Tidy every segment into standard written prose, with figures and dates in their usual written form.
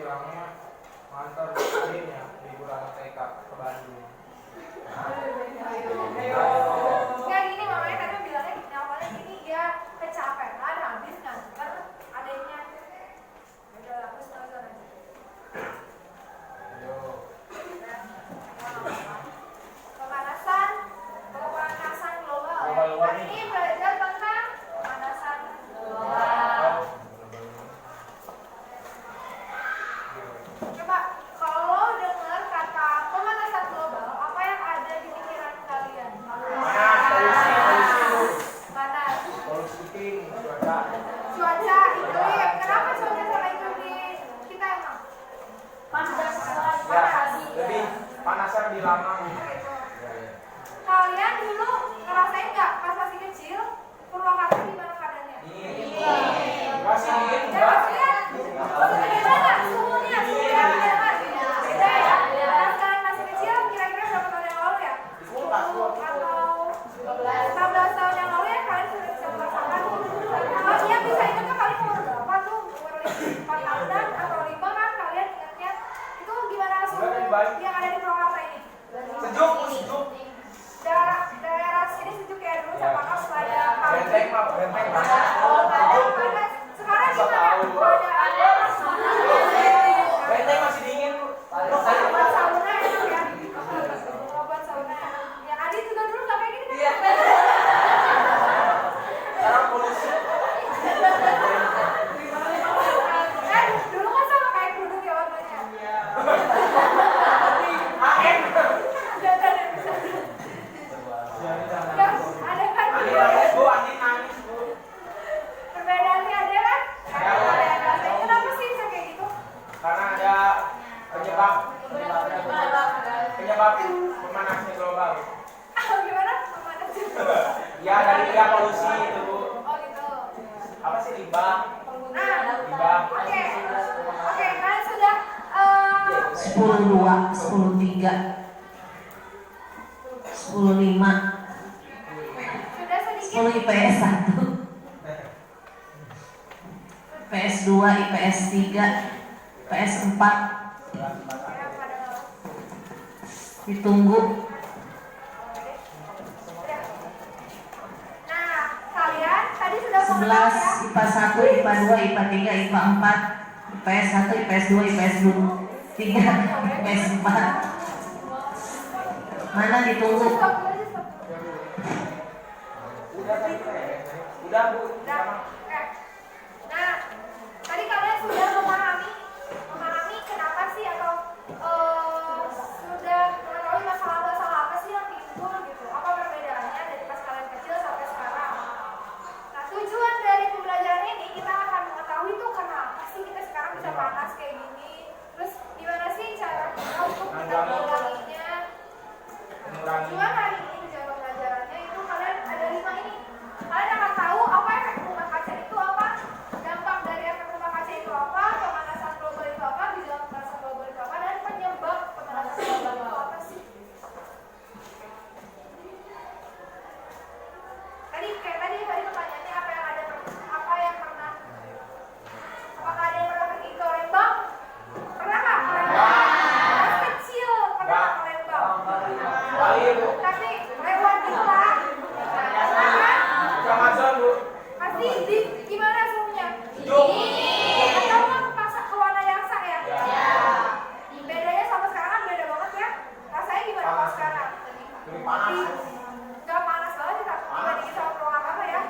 bilangnya ngantar adiknya liburan TK ke Bandung. Nggak gini mamanya kadang bilangnya awalnya gini dia kecapean habis nganter adiknya. Udah aku setuju aja. Pemanasan global. Hari ini belajar tentang pemanasan global. Coba kalau dengar kata pemanasan global, apa yang ada di pikiran kalian? Panas. Cuaca iklim. Kenapa cuaca sama iklim di kita emang? Panas. Lebih panasnya lebih lama. Kalian dulu ngerasain nggak pas masih kecil Purwakarta gimana keadaannya? Masih dingin Ya enggak? maksudnya gimana suhunya? Beda ya? Pas kalian masih kecil kira-kira berapa tahun yang lalu ya? 10 atau 15 tahun yang lalu ya kalian sudah bisa merasakan. Kalau yang bisa ingat kan kalian umur berapa tuh? Umur 4 tahunan atau 5 kan kalian ingatnya? Itu gimana suhu yang ada di Purwakarta ini? Sejuk. Daerah sini sejuk ya dulu sama kamu ada Benteng panas. panas. Sekarang gimana? Benteng masih dingin. Buat sauna enak ya? Buat sauna. Ya Adi juga dulu nggak kayak gini kan? Sekarang polusi. Dulu kan sama kayak kerudung ya warnanya. Angin. Ada kan? Angin. Perbedaannya ada kan? Kenapa sih bisa kayak gitu? Karena ada penyebab pemanasnya global. Gimana? Pemanas juga. Ya dari polusi itu. Oh gitu. Apa sih limbah? Nah, oke, kalian sudah 10-2, 10-3, 10-5, sudah sedikit 10 IPS 1, IPS 2, IPS 3, IPS 4, ditunggu. Nah, kalian tadi sudah 11, IPA 1, IPA 2, IPA 3, IPA 4, IPS 1, IPS 2, IPS 3, IPS 4. Mana ditunggu? Udah Bu. Oke. Nah, tadi kalian sudah memahami kenapa sih atau sudah mengetahui masalah-masalah apa sih yang timbul gitu? Apa perbedaannya dari pas kalian kecil sampai sekarang? Nah, tujuan dari pembelajaran ini kita akan mengetahui tuh kenapa sih kita sekarang bisa panas kayak gini. Terus gimana sih cara kita untuk kita menguranginya? Tujuan hari ini tujuan pembelajarannya itu kalian ada 5 ini. Kalian akan tahu apa efek rumah kaca itu apa, dampak dari efek rumah kaca itu apa, pemanasan global itu apa, gejala pemanasan global itu apa, dan penyebab pemanasan global itu apa sih? Tadi pertanyaannya apa yang pernah apakah ada yang pernah pergi ke Lembang? Pernah nggak ke Lembang? Pas kecil pernah nggak ke Lembang? Tapi lewat kita Amazon Bu. pasti gimana suhunya? Sejuk. Atau nggak ke Wanayasa ya? Bedanya sama sekarang kan beda banget ya. Rasanya gimana kalau sekarang? Lebih panas. Nggak panas banget sih tapi dibandingin sama Purwakarta ya.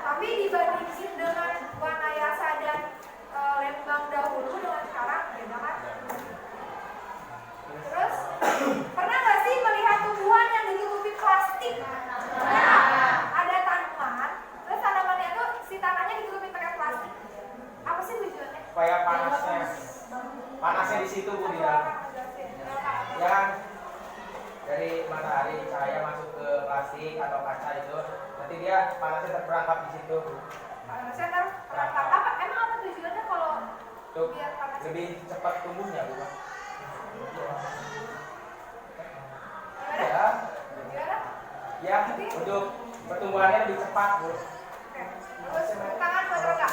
Tapi dibandingin dengan Wanayasa dan Lembang dahulu dengan sekarang beda kan? Terus pernah nggak sih melihat tumbuhan yang ditutupi plastik? Ada tanaman, terus tanamannya tuh si tanahnya ditutupi pakai plastik. Apa sih tujuannya? Supaya panasnya di situ Bu di dalam. Ya kan dari matahari cahaya masuk ke plastik atau kaca itu nanti dia panasnya terperangkap di situ Bu. Panasnya terperangkap. Emang apa tujuannya kalau Untuk biar panas? lebih cepat tumbuhnya Bu. Gimana? Ya untuk pertumbuhannya lebih cepat Bu. Oke. Terus tangan buat Rangga.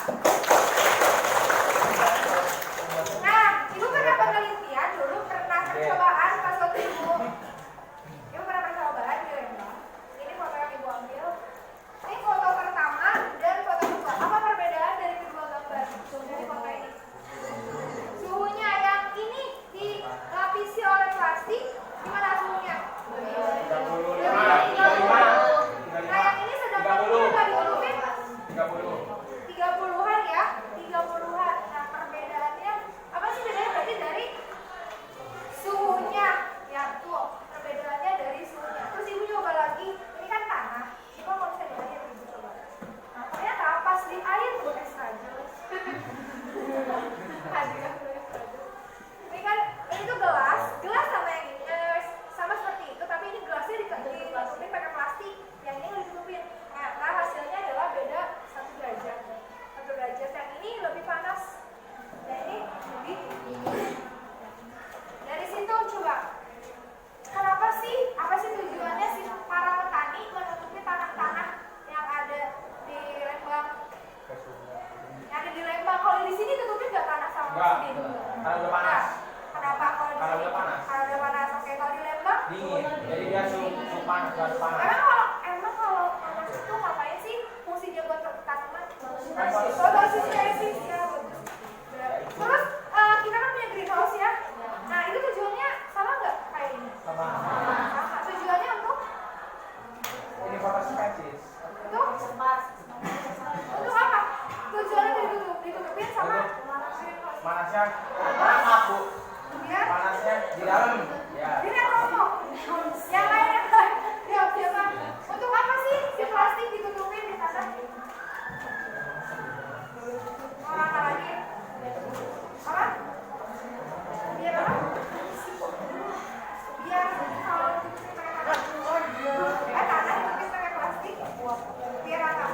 Nah, itu kan Enggak. Dingin. Karena udah panas. Kenapa kalau di Karena sini? udah panas. Karena udah panas. Oke, kalau di Lembang? Dingin. Jadi dia suhu panas, harus panas. Emang kalau panas itu ngapain sih? Fungsi dia buat tanaman? Fotosintesis. Fotosintesis ya, bagus. Terus kita kan punya greenhouse ya. Nah itu tujuannya sama nggak kayak ini? Sama. Sama. Tujuannya untuk Ini fotosintesis. untuk apa? Tujuannya ditutupin sama Panasnya panas aku. biar Panasnya di dalam. Ya. ini ngomong. Yang lainnya ya biasa. Untuk apa sih si plastik ditutupin di tanah? Apa lagi? Apa? Biar apa? Biar kalau ditutupin pakai tanah ditutupin pakai plastik. Biar apa?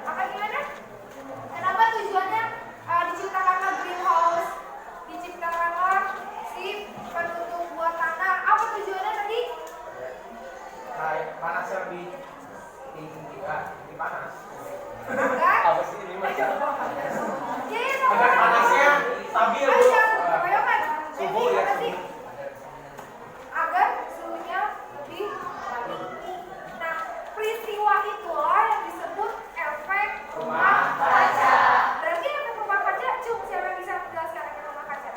Apa gimana? Kenapa tujuannya diciptakanlah greenhouse, diciptakanlah si penutup buat tanah? Apa tujuannya tadi? Panasnya lebih tinggi, lebih panas. Enggak. Apa sih ini mas? Jadi Agar panasnya stabil bu. kebayangkan. Suhu Jadi ya. apa sih? Agar suhunya lebih tinggi. Nah, peristiwa itulah yang disebut efek rumah kaca. Berarti efek rumah kaca, Cung, siapa yang bisa menjelaskan efek rumah kaca?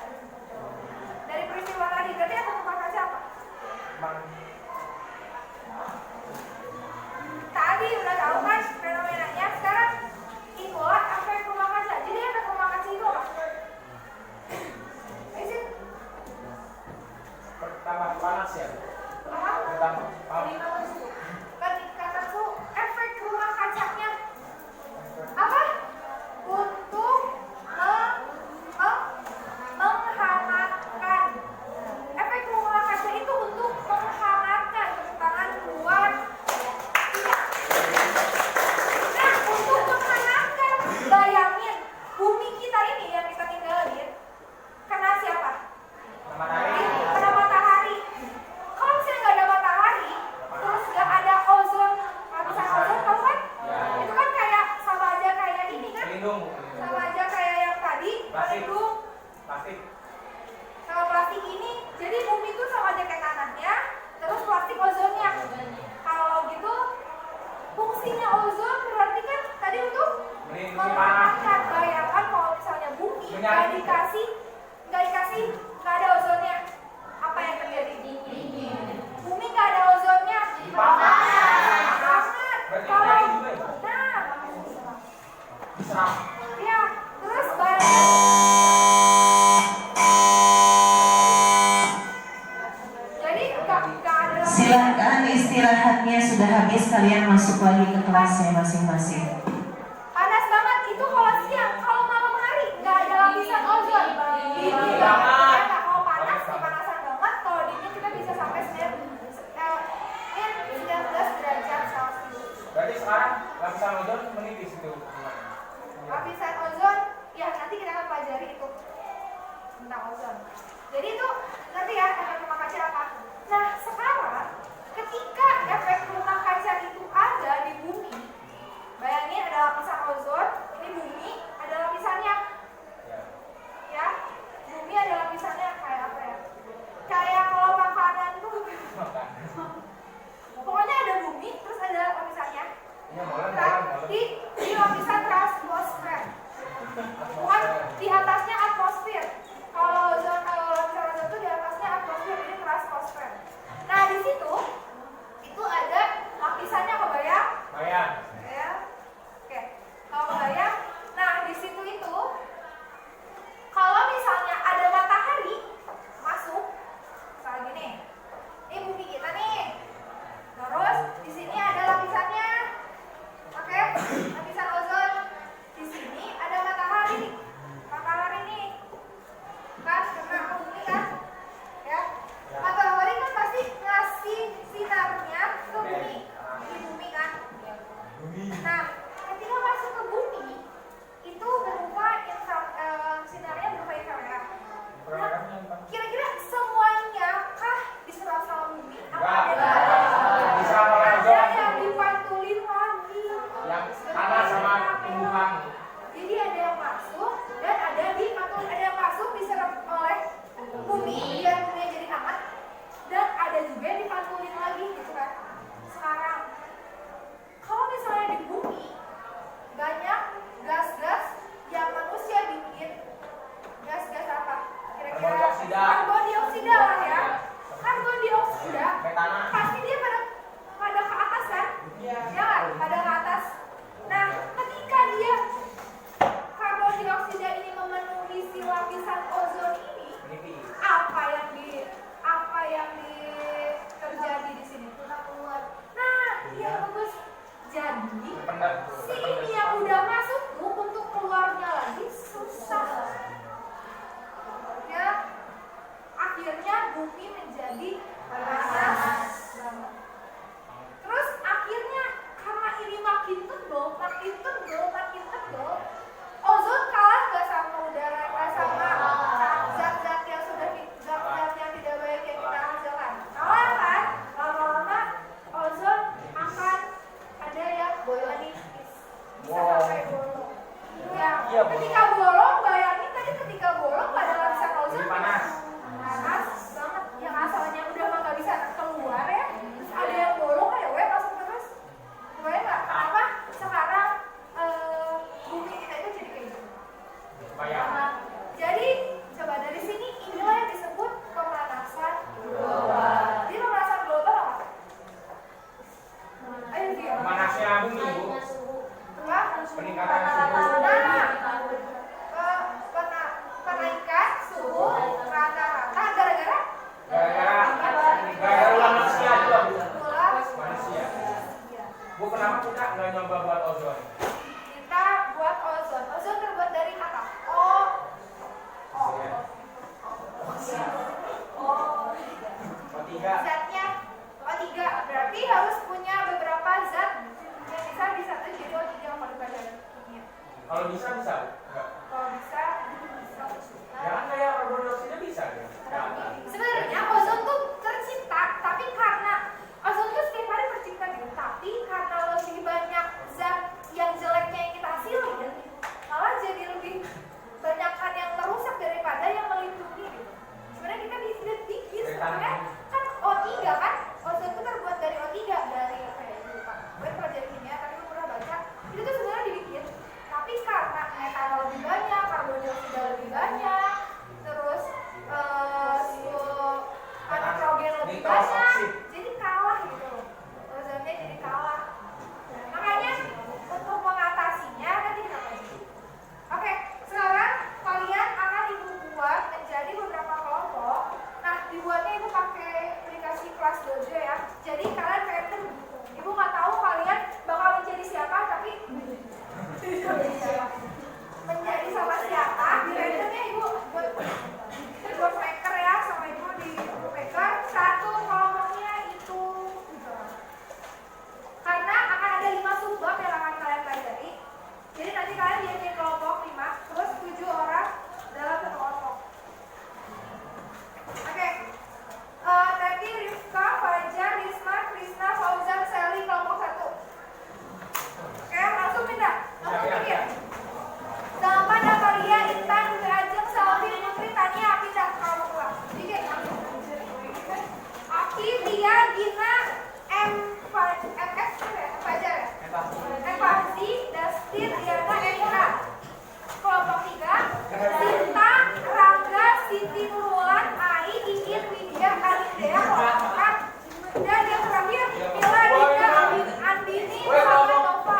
Dari peristiwa tadi, berarti efek rumah kaca apa? Tadi udah tahu kan fenomenanya. Sekarang itulah efek rumah kaca. Jadi efek rumah kaca itu apa? Izin. Pertama panas ya. Apa? Pertama Ketika tentu efek rumah kacanya apa? Untuk menghangatkan. Efek rumah kaca itu untuk menghangatkan. Tepuk tangan buat iya. Nah, untuk menghangatkan, bayangin bumi kita ini yang kita tinggalin kena siapa? Kena matahari. Kalau misalnya nggak ada matahari, terus nggak ada ozon, lapisan ozon, tahu kan? Itu kan kayak sama aja kayak ini kan? pelindung. Sama aja kayak yang tadi, Plastik. pelindung Plastik. sama plastik ini. Jadi bumi itu sama aja kayak tanahnya, terus plastik ozonnya. Kalau gitu, fungsinya ozon berarti kan tadi untuk Melindungi menghangatkan. Bayangkan kalau misalnya bumi nggak dikasih, nggak ada ozonnya, apa yang terjadi? Bumi nggak ada ozonnya, panas. Berarti Kalau nyari juga ya? nah, Diserap. ya terus bayangkan. Jadi nggak ada. Silakan istirahatnya sudah habis, kalian masuk lagi ke kelasnya masing-masing. Panas banget itu kalau siang, kalau malam hari nggak ada lapisan ozon. Dingin Banget. banget. Ya, kalau panas kepanasan banget, kalau dingin kita bisa sampai 19 derajat Celcius. Berarti sekarang lapisan ozon menipis itu. Lapisan ozon, ya nanti kita akan pelajari itu tentang ozon. Jadi itu nanti ya efek rumah kaca apa. Nah sekarang ketika efek rumah kaca itu ada di bumi, bayangin ada zatnya O3, berarti harus punya beberapa zat yang bisa disatuin jadi O3 kalau pelajaran kimia. Kalau bisa bisa. Enggak. Kalau bisa. Jangan kayak karbon dioksida bisa ya. Sebenarnya ozon tuh tercipta, tapi karena ozon tuh setiap hari tercipta gitu. Tapi karena lebih banyak zat yang jeleknya yang kita hasilin, malah jadi lebih banyak kan yang merusak daripada yang melindungi gitu. Sebenarnya kita bisa bikin sebenarnya kan O3 kan, ozon itu terbuat dari O3 dari apa ya lupa. Gue pelajari kimia tapi gue pernah baca itu tuh sebenarnya dibikin. Tapi karena metanol lebih banyak, karbon dioksida lebih banyak, terus nitrogen lebih banyak, jadi kalah gitu. Ozonnya jadi kalah. Makanya untuk mengatasinya nanti kita bahas. Oke, sekarang kalian akan ibu buat menjadi beberapa kelompok. Nah, dibuatnya ibu pakai aplikasi kelas dojo ya. Jadi kalian kayak ibu nggak tahu kalian bakal menjadi siapa, tapi menjadi sama siapa. Di randomnya ibu buat maker ya, sama ibu di maker. Satu kelompoknya itu gitu. Karena akan ada 5 subbab yang akan kalian pelajari. Jadi nanti kalian bikin kelompok 5, terus 7 orang dalam satu kelompok. Oke. Tadi Rifka, Fajar, Risma, Krisna, Fauzan, Sally kelompok 1. Oke, langsung pindah. Langsung pindah. Zaman Amalia, Intan, Putri Ajeng, Salvi, Putri, Tania, pindah kelompok 2. Bikin. Aki, Tia, Gina, Fajar ya? Evansi, Dustin, Diana, Eka. Kelompok 3, Sinta, Rangga, Siti Nurwan, Ai, Iin, Widya, Alindea, kelompok 4. Dan yang terakhir, Mila, Dina, Andini, sama Nova.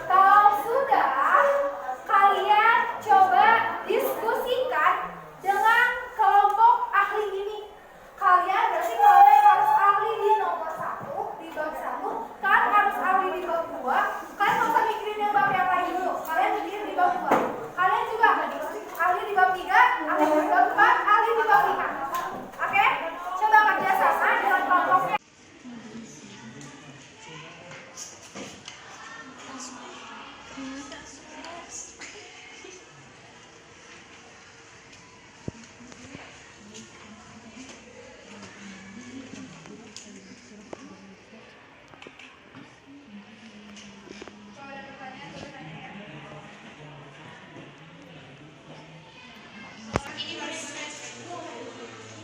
Kalau sudah, kalian coba diskusikan dengan kelompok ahli ini. Kalian berarti kalian harus ahli di nomor 1, di bab 1. Kalian harus ahli di bab 2. Kalian nggak usah mikirin yang bab yang lain dulu. Kalian mikirin di bab 2. Kalian juga ahli di bab 3, ahli di bab 4, ahli di bab 5. Oke? Coba kerjasama dengan kelompoknya.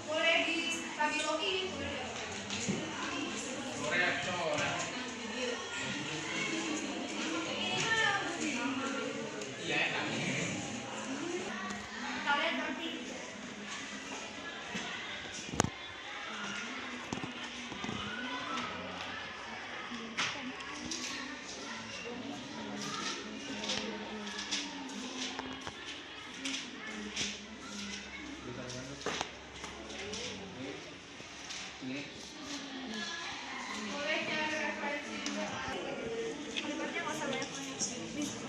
Boleh dibagi logi. Kalian ngerti? Boleh cari referensi juga. Kalimatnya nggak usah banyak.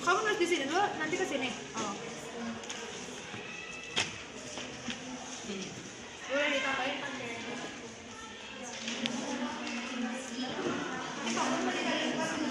Kamu nulis di sini dulu, nanti ke sini. Oh. Boleh ditambahin pakai. Kamu mau dikasih pastinya?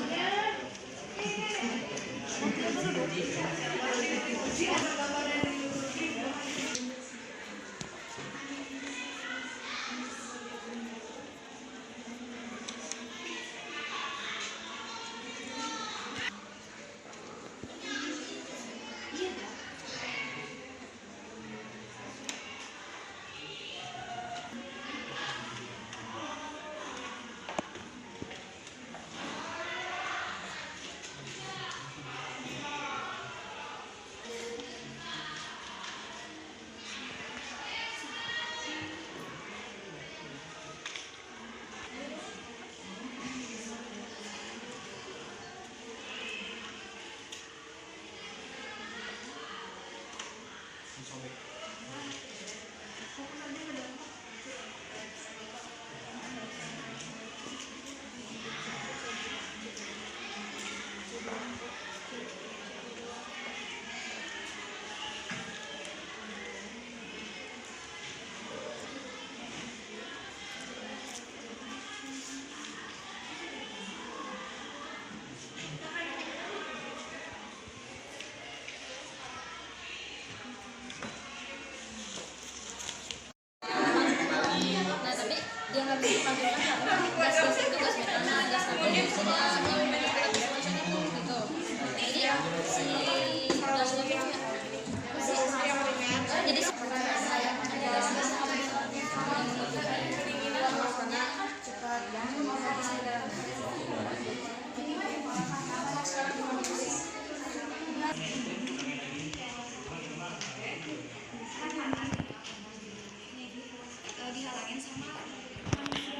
Dihalangin sama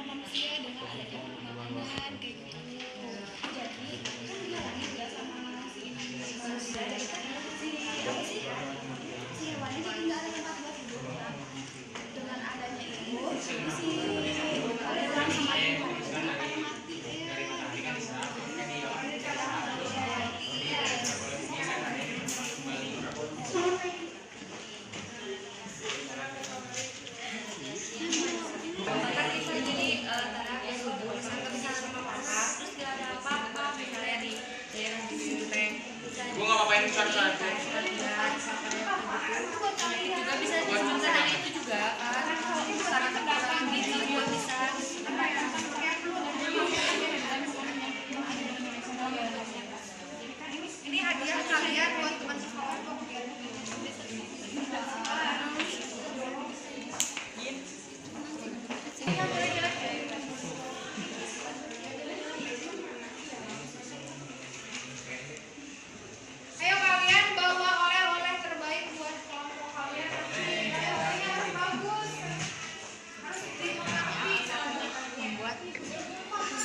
manusia dengan adanya pembangunan kayak gitu. Jadi kan dihalangin nggak sama si manusia, jadi kan si hewannya jadi nggak ada tempat buat hidup. Dengan adanya itu si hewan sama hewan itu akan mati. Gue nggak ngapain besar-besar. Juga bisa dicontoh dari itu juga kan sangat terbatas gitu. Ayo kalian bawa oleh-oleh terbaik buat kelompok kalian. Oleh-olehnya harus bagus. Harus dimengerti membuat.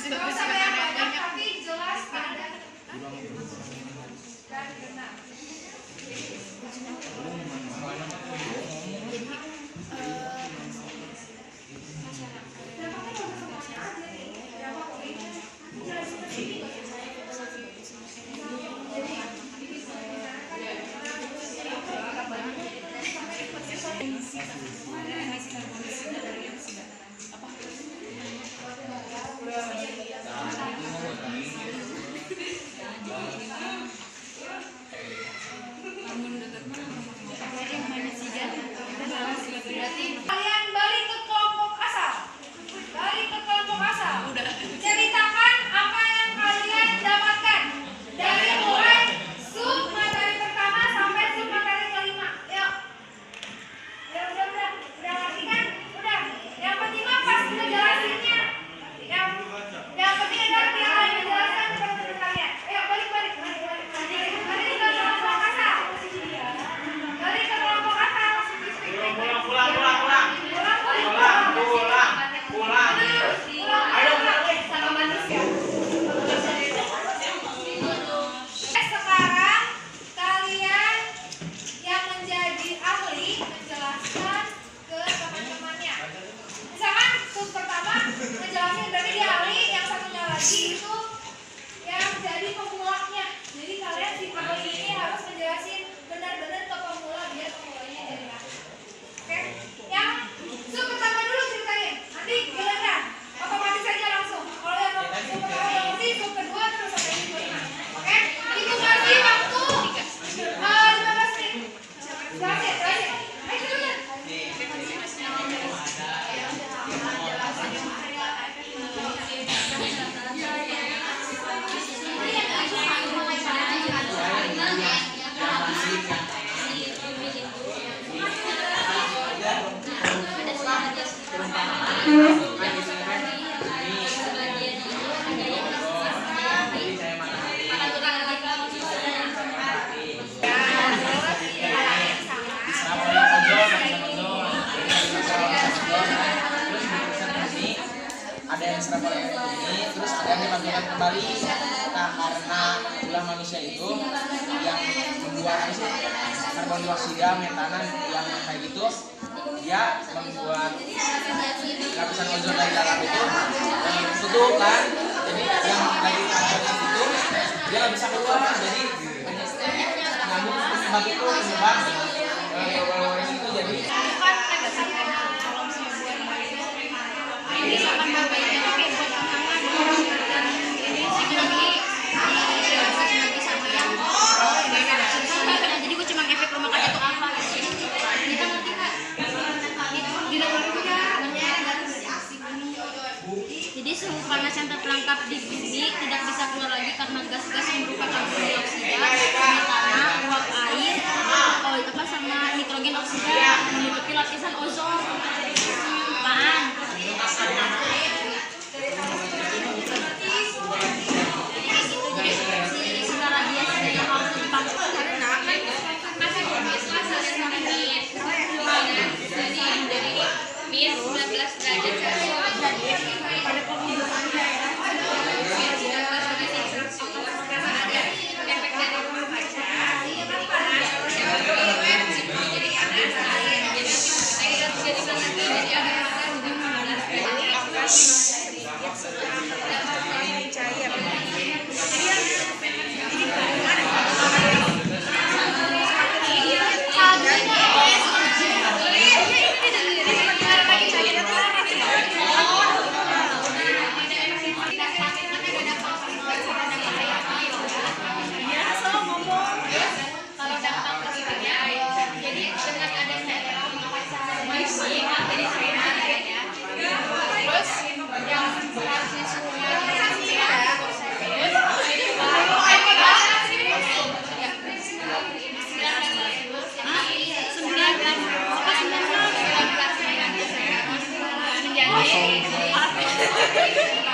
Gak usah banyak tapi jelas padat dan benar. Kalian balik ke kelompok asal. Balik ke kelompok asal. Ceritakan apa yang kalian dapatkan dari mulai sub materi pertama sampai sub materi kelima. Yuk. Udah ngerti kan? Udah. Yang penting mah pas ngejelasinnya. Yang penting adalah biar kalian menjelaskan teman-teman kalian. Ayo balik. Balik ke kelompok asal. Balik ke kelompok asal. Pulang. Ayo pulang. Sekarang kalian yang menjadi ahli menjelaskan ke teman-temannya. Misalkan sub pertama menjelaskan berarti dia ahli, yang satunya lagi itu yang jadi pemulanya. Jadi kalian si ahli ini harus menjelasin benar-benar ke pemula biar pemulanya jadi ahli. Oke? Yang sub pertama dulu ceritain. Nanti giliran otomatis saja langsung. Kalau yang sub pertama udah ngerti, sub kedua terus sampai sub kelima. Oke? Itu kasih waktu 15 menit. Jelasin. Ayo cepetan. Ada yang serabal ini, terus ada yang dipanggilkan kembali. Nah, karena ulah manusia itu yang membuat apa sih, karbon dioksida, metanan yang kayak gitu, dia membuat lapisan ozon dari dalam itu tutup kan. Jadi yang lagi karbon itu dia nggak bisa keluar. Jadi nyambung penyebab itu penyebab global warming itu jadi jadi gue cuma efek rumah kaca itu apa kita ngerti kak jadi suhu panas yang terperangkap di bumi tidak bisa keluar lagi karena gas-gas yang berupa karbon dioksida, metana, uap air, apa sama nitrogen oksida menutupi lapisan ozon. Apaan? Sinar radiasi yang harus dipakai karena jadi dari minus 19 derajat pada pembunuhan efek dari rumah kaca jadi ada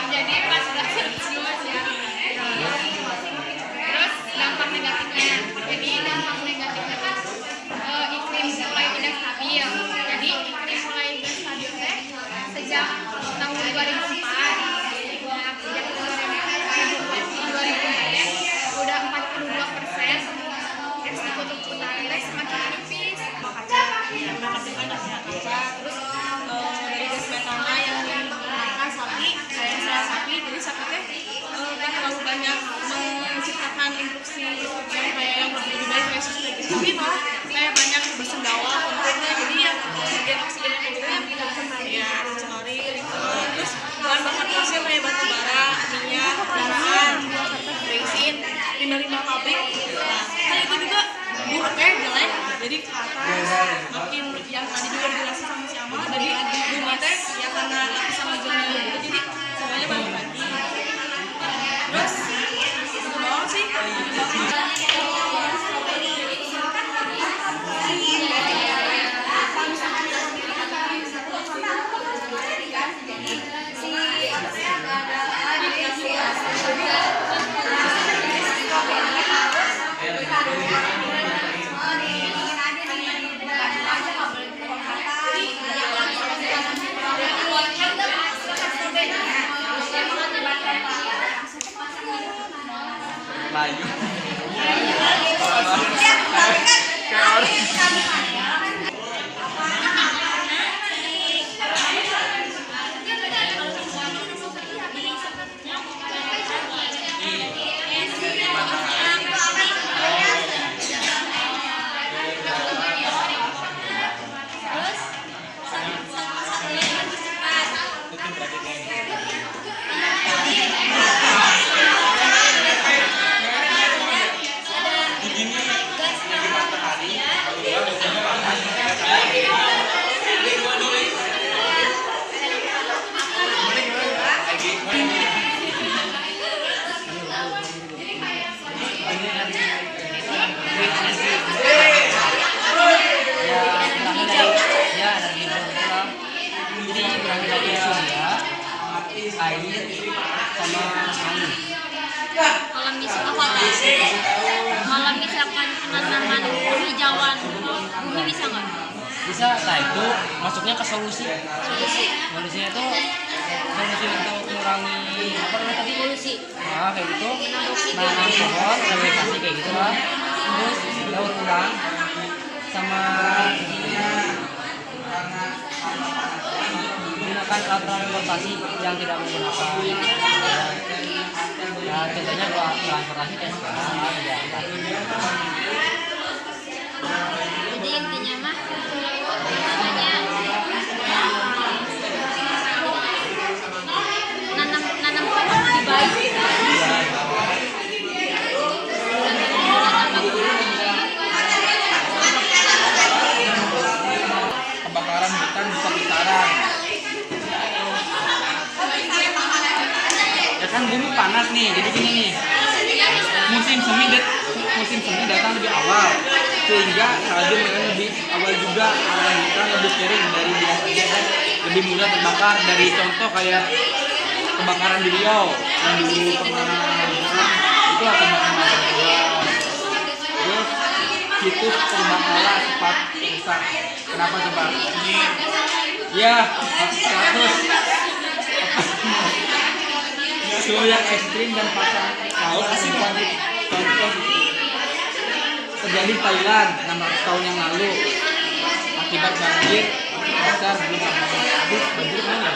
Jadi pas udah serius ya. Terus dampak negatifnya. Jadi dampak negatifnya tuh iklim mulai tidak stabil. Jadi iklim mulai tidak stabil teh sejak tahun 2004. Nah, sejak tahun 2004 udah 42%. Es di kutub utara teh semakin menipis. Kaca, terus dari gas metana yang digunakan sapi, saya sapi, jadi sapi teh kan terlalu banyak menciptakan induksi yang kayak yang berlebih-lebih kayak susu, tapi malah kayak banyak bersendawa kontennya, jadi yang oksigen kayak gitu yang tidak ya dicemari gitu. Terus bahan bakar fosil kayak batu bara, minyak, kendaraan, bensin, limbah-limbah pabrik, nah kan itu juga buruknya jelek, jadi ke atas makin yang tadi juga dijelasin sama si Amal dari bumi teh ya karena lapisan ozonnya gitu, jadi semuanya balik lagi. Terus itu doang sih. Layu. Air sama angin. Kalau misalkan penanaman hijauan bumi bisa nggak? Bisa, nah itu masuknya ke solusi. Solusinya itu solusi untuk mengurangi apa namanya tadi? Polusi. Nah kayak gitu. Nanam pohon, vegetasi kayak gitu lah. Terus daur ulang sama menggunakan alat transportasi yang tidak menggunakan ya contohnya kalau transportasi kayak sepeda ya Jadi intinya mah hanya nanam pohon lebih baik. Kebakaran hutan besar-besaran. ya kan bumi panas nih, jadi gini nih musim semi datang lebih awal sehingga salju mereka lebih awal juga, area hutan lebih kering dari biasanya dan lebih mudah terbakar. Dari contoh kayak kebakaran di Riau yang dulu pernah itu akibat kebakaran awan. Terus situs terbakar cepat rusak. Kenapa coba? Ya 100 suhu yang ekstrim dan pasang laut akibat contoh terjadi di Thailand 600 tahun yang lalu akibat banjir besar di banjir mana?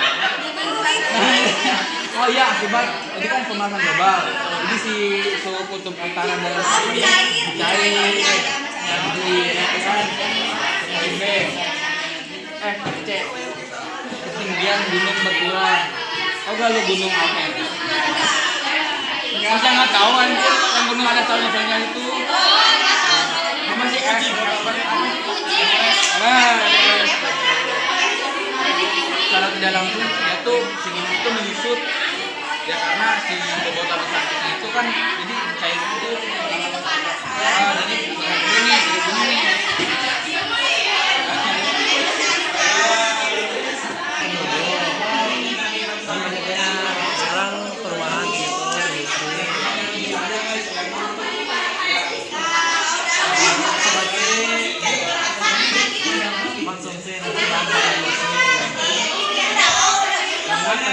Oh iya akibat ini kan pemanasan global. Jadi si suhu kutub utara dan cair jadi kan B C ketinggian gunung berkurang. Oh gak lu gunung Alpen? Masa nggak tahu kan yang gunung ada tahun misalnya itu apa sih secara tidak langsung yaitu singin itu menyusut ya karena si bobot besarnya itu kan jadi kayak gitu jadi begini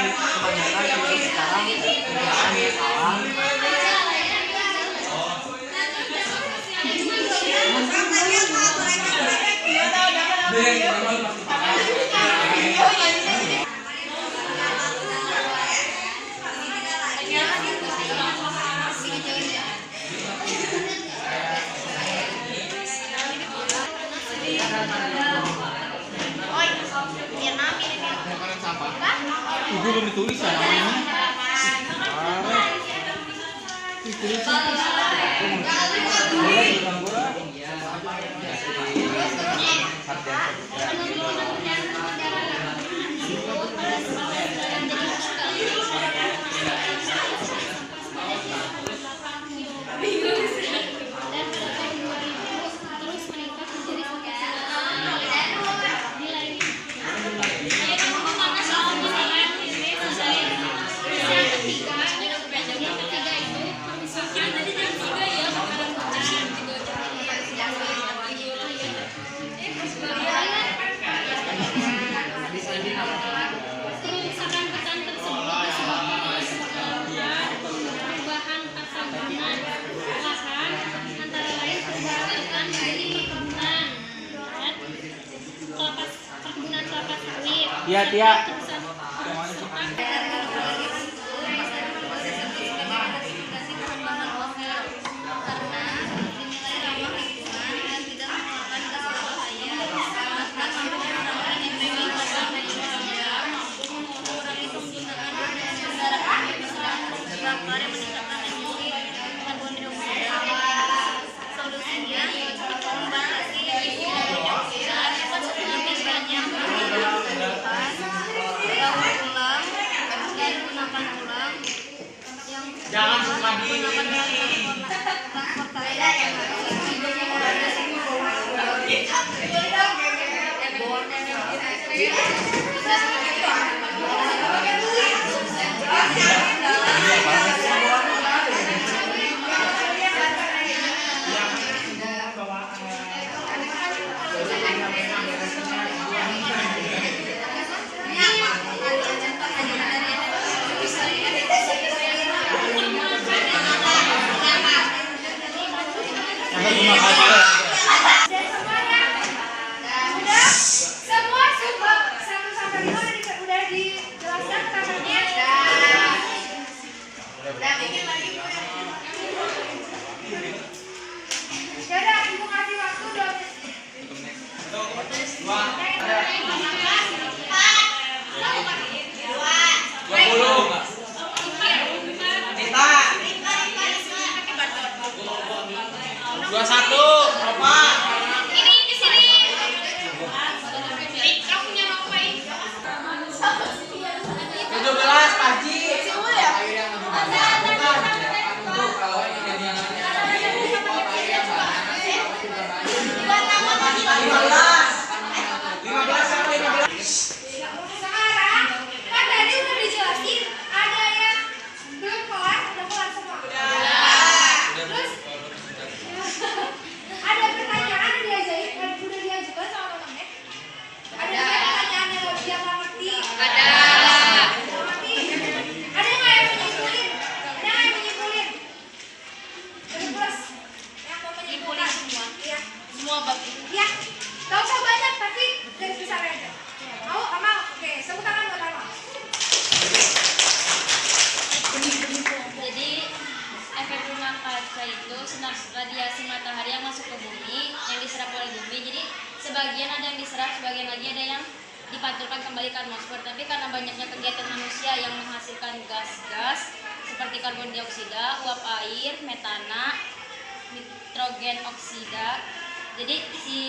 kebanyakan itu sekarang penggunaannya salah. Ibu belum ditulis ya namanya. Parah. Ditulis. Iya, Tia. Jangan suka gini. Terima kasih. Dan semuanya udah semua subbab 1 sampai 5 udah dijelaskan katanya. Ya udah, ibu kasih waktu 2 menit. Dua satu, Bapak. Ini ke sini. Kamu punya apa ini? 17, Pak Haji. Sekarang kan tadi udah dijelasin ada yang belum kelar, udah kelar semua. Terus ada pertanyaan udah diajukan sama temennya. Ada nggak pertanyaan yang dia nggak ngerti? Ada. Ngerti? Ada nggak yang menyimpulin? Ada nggak yang menyimpulin? Terus yang mau menyimpulkan semua? Iya. Semua bab Iya. Gak usah banyak tapi dari besar aja. Mau? Amal? Oke. Sebut tangan buat Amal. Jadi efek rumah kaca itu sinar radiasi matahari yang masuk ke bumi yang diserap oleh bumi. Jadi sebagian ada yang diserap, sebagian lagi ada yang dipantulkan kembali ke atmosfer. Tapi karena banyaknya kegiatan manusia yang menghasilkan gas-gas seperti karbon dioksida, uap air, metana, nitrogen oksida. Jadi si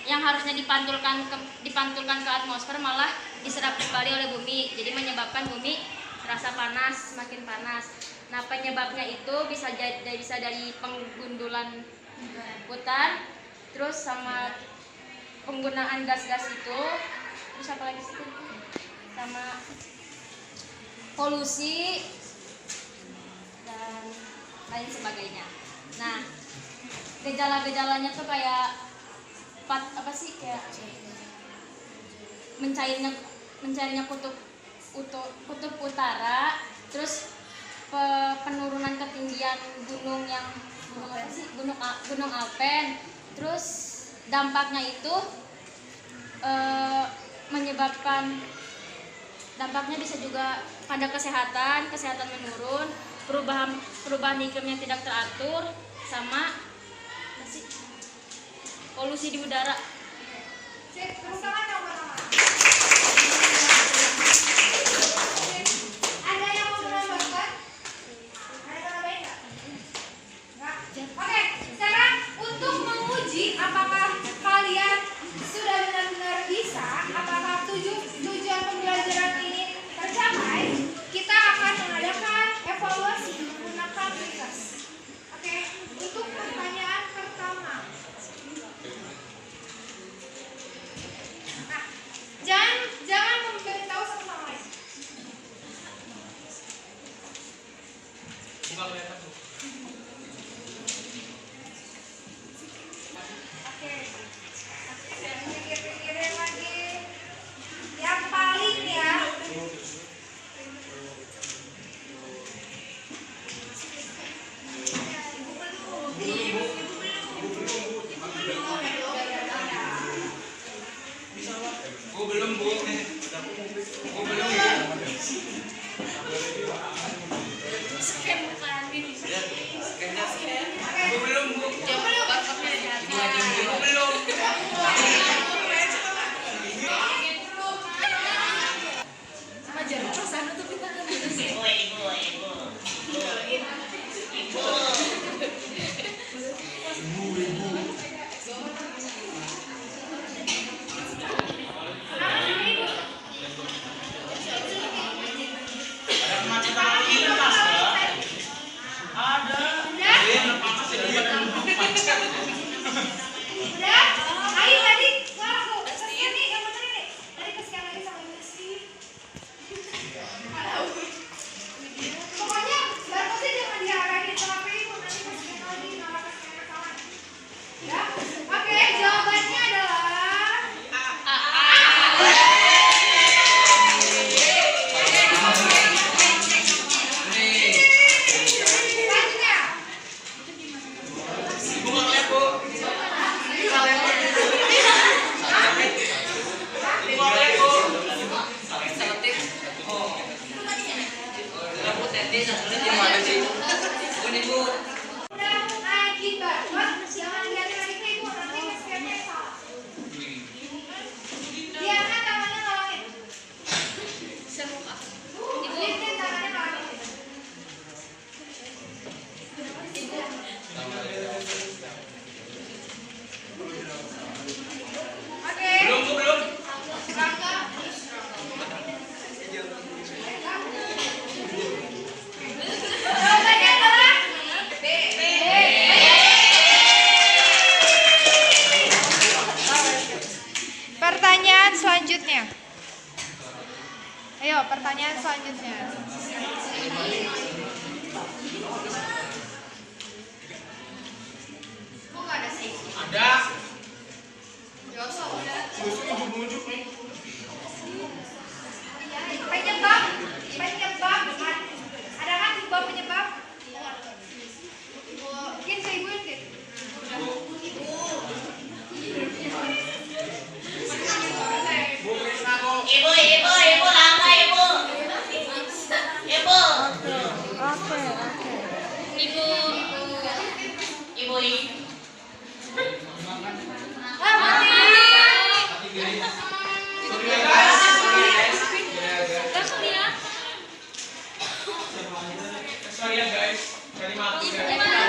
yang harusnya dipantulkan ke atmosfer malah diserap kembali oleh bumi. Jadi menyebabkan bumi terasa panas, semakin panas. Nah, penyebabnya itu bisa dari penggundulan hutan, terus sama penggunaan gas-gas itu, terus apa lagi sih? Sama polusi dan lain sebagainya. Nah, gejala-gejalanya tuh kayak kayak mencairnya kutub kutub utara, terus penurunan ketinggian gunung yang gunung Alpen, terus dampaknya itu dampaknya bisa juga pada kesehatan menurun, perubahan iklim yang tidak teratur, sama polusi di udara. Tepuk tangan dong pertama. Ada yang mau menambahkan? Ada yang nambahin nggak? Nggak? Oke, sekarang untuk menguji apakah kalian sudah benar-benar bisa, apakah tujuan pembelajaran ini tercapai, kita akan mengadakan evaluasi menggunakan quiz. Oke, untuk pertanyaan pertama. Nah, jangan memberitahu satu sama lain. Oke, saya pikir-pikirin lagi. Yang paling ya. Belum bu. Udah? Ayo tadi. Wah, aku kesian nih yang bener ini. Tadi kesian lagi sama Ibu sih. Pokoknya barcode jangan diarahin ke HP Ibu, nanti kesian lagi malah kesian kawan. Ya? Oke, jawabannya adalah selanjutnya. Udah naikin barcode, jangan liatin lagi ke Ibu, nanti kesiannya salah. Biarkan tangannya ngalangin. Biarkan tangannya ngalangin. Oke. Belum. Jawabannya adalah B. Pertanyaan selanjutnya. Ayo, pertanyaan selanjutnya. Ada. Penyebab. Ada kan sebab penyebab? Mungkin ke Ibu Yudit. Ibu lama ibu. Ibu. Ibu. Sorry ya guys. Dari mati. Penyebab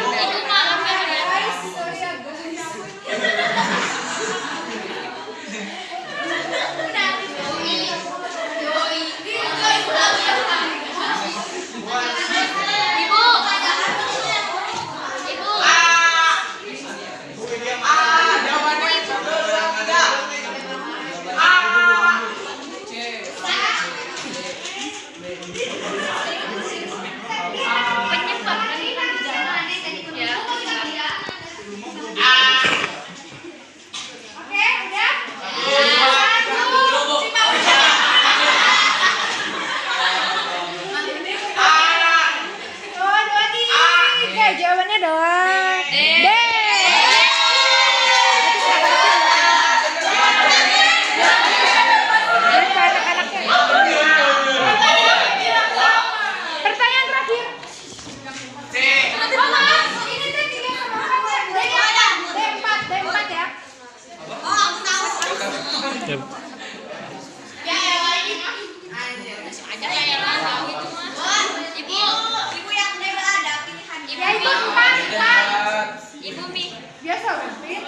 biasa kan, Pin?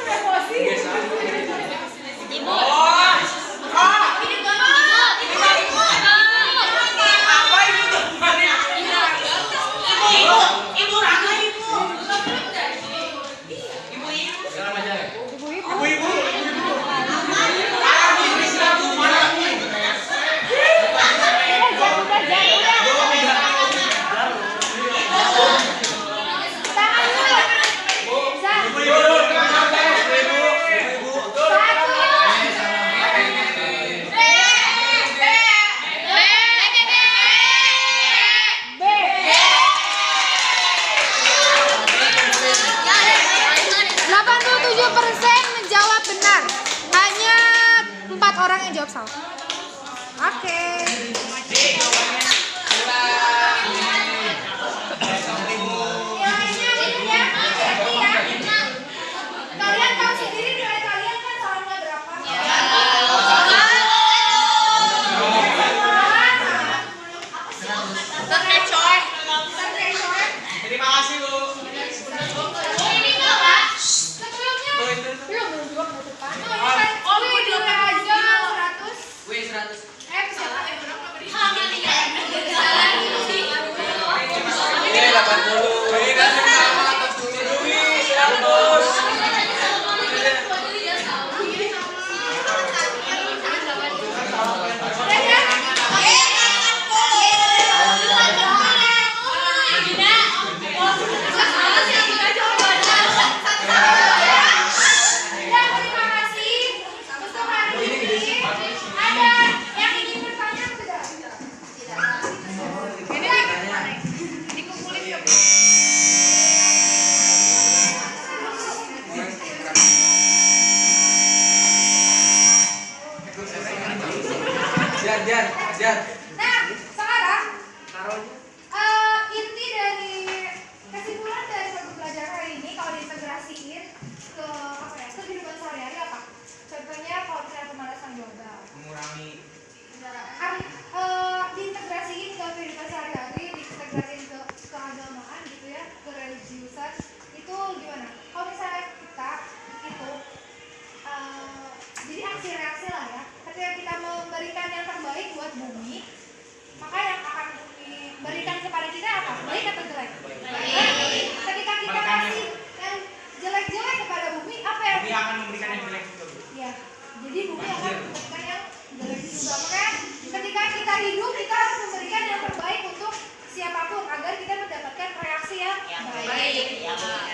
Emosi. Ibu. Menjawab benar. Hanya 4 orang yang jawab salah. Oke. Nilainya ini ya, hati ya. Kalian tahu sendiri nilai kalian kan salahnya berapa? Terkecoh. Terima kasih, Bu. Belum juga penutupan. Oh, ini aja 100. Wih, 100. Siapa? Ini 80. Ajar. Nah, sekarang inti dari kesimpulan dari pembelajaran hari ini kalau diintegrasiin ke apa ya, kehidupan sehari-hari apa? Contohnya kalau misalnya pemanasan global, Mengurangi diintegrasiin ke kehidupan sehari-hari, diintegrasiin ke keagamaan gitu ya, ke religiusan itu gimana? Kalau misalnya kita itu jadi aksi reaksi lah ya, ketika kita memberikan yang terbaik buat bumi, maka yang akan bumi berikan kepada kita apa? Baik atau jelek? Baik. Ketika kita kasih yang jelek-jelek kepada bumi, apa yang Dia akan memberikan yang jelek juga, Bu. ya, jadi bumi akan memberikan yang jelek juga. Makanya ketika kita hidup, kita harus memberikan yang terbaik untuk siapapun agar kita mendapatkan reaksi yang baik.